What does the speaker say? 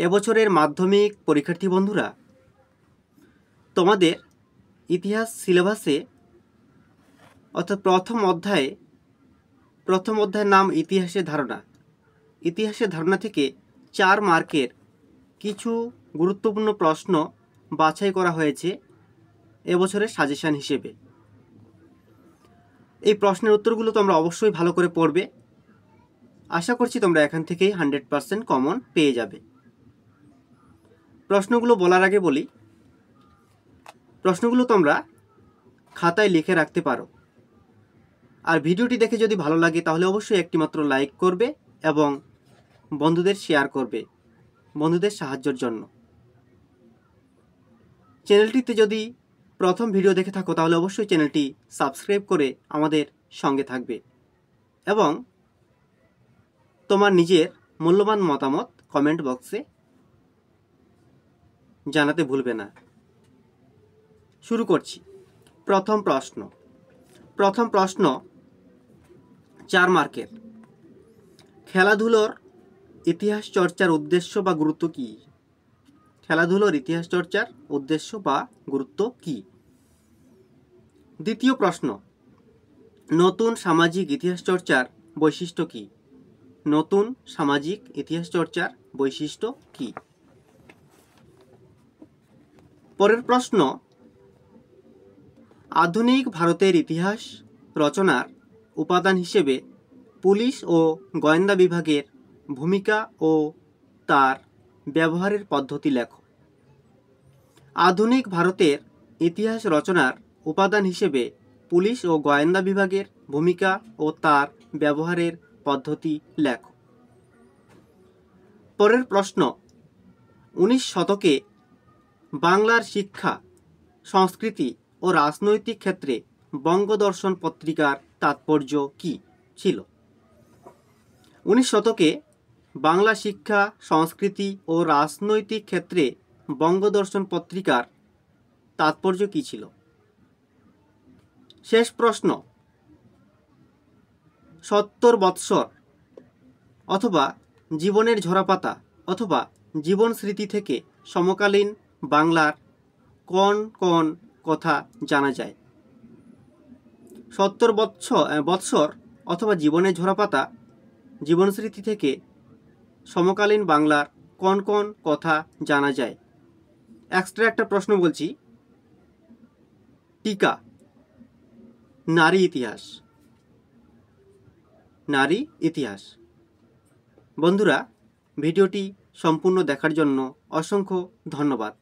এবছরের মাধ্যমিক পরীক্ষার্থী বন্ধুরা, তোমাদের ইতিহাস সিলেবাসে অর্থাৎ প্রথম অধ্যায়ের নাম ইতিহাসের ধারণা থেকে 4 মার্কের কিছু গুরুত্বপূর্ণ প্রশ্ন বাছাই করা হয়েছে এবছরের সাজেশন হিসেবে। এই প্রশ্নের উত্তরগুলো তোমরা অবশ্যই ভালো করে পড়বে। আশা করছি তোমরা এখান থেকেই 100% কমন পেয়ে যাবে। প্রশ্নগুলো বলার আগে বলি, প্রশ্নগুলো তোমরা খাতায় লিখে রাখতে পারো। আর ভিডিওটি দেখে যদি ভালো লাগে তাহলে অবশ্যই একটি মাত্র লাইক করবে এবং বন্ধুদের শেয়ার করবে বন্ধুদের সাহায্যের জন্য। চ্যানেলটিতে যদি প্রথম ভিডিও দেখে থাকো তাহলে অবশ্যই চ্যানেলটি সাবস্ক্রাইব করে আমাদের সঙ্গে থাকবে এবং তোমার নিজের মূল্যবান মতামত কমেন্ট বক্সে জানাতে ভুলবে না। শুরু করছি। প্রথম প্রশ্ন 4 মার্কের। খেলাধুলোর ইতিহাস চর্চার উদ্দেশ্য বা গুরুত্ব কী? খেলাধুলোর ইতিহাস চর্চার উদ্দেশ্য বা গুরুত্ব কী? দ্বিতীয় প্রশ্ন, নতুন সামাজিক ইতিহাস চর্চার বৈশিষ্ট্য কী? নতুন সামাজিক ইতিহাস চর্চার বৈশিষ্ট্য কী? পরের প্রশ্ন, আধুনিক ভারতের ইতিহাস রচনার উপাদান হিসেবে পুলিশ ও গোয়েন্দা বিভাগের ভূমিকা ও তার ব্যবহারের পদ্ধতি লেখো। আধুনিক ভারতের ইতিহাস রচনার উপাদান হিসেবে পুলিশ ও গোয়েন্দা বিভাগের ভূমিকা ও তার ব্যবহারের পদ্ধতি লেখো। পরের প্রশ্ন, 19 শতকে বাংলার শিক্ষা, সংস্কৃতি ও রাজনৈতিক ক্ষেত্রে বঙ্গদর্শন পত্রিকার তাৎপর্য কী ছিল? 19 শতকে বাংলা শিক্ষা, সংস্কৃতি ও রাজনৈতিক ক্ষেত্রে বঙ্গদর্শন পত্রিকার তাৎপর্য কী ছিল? শেষ প্রশ্ন, 70 বৎসর অথবা জীবনের ঝরাপাতা অথবা জীবন স্মৃতি থেকে সমকালীন বাংলার কোন কোন কথা জানা যায়? 70 বৎসর অথবা জীবনের ঝরাপাতা, জীবন স্মৃতি থেকে সমকালীন বাংলার কোন কোন কথা জানা যায়? এক্সট্রা একটা প্রশ্ন বলছি, টিকা, নারী ইতিহাস। বন্ধুরা, ভিডিওটি সম্পূর্ণ দেখার জন্য অসংখ্য ধন্যবাদ।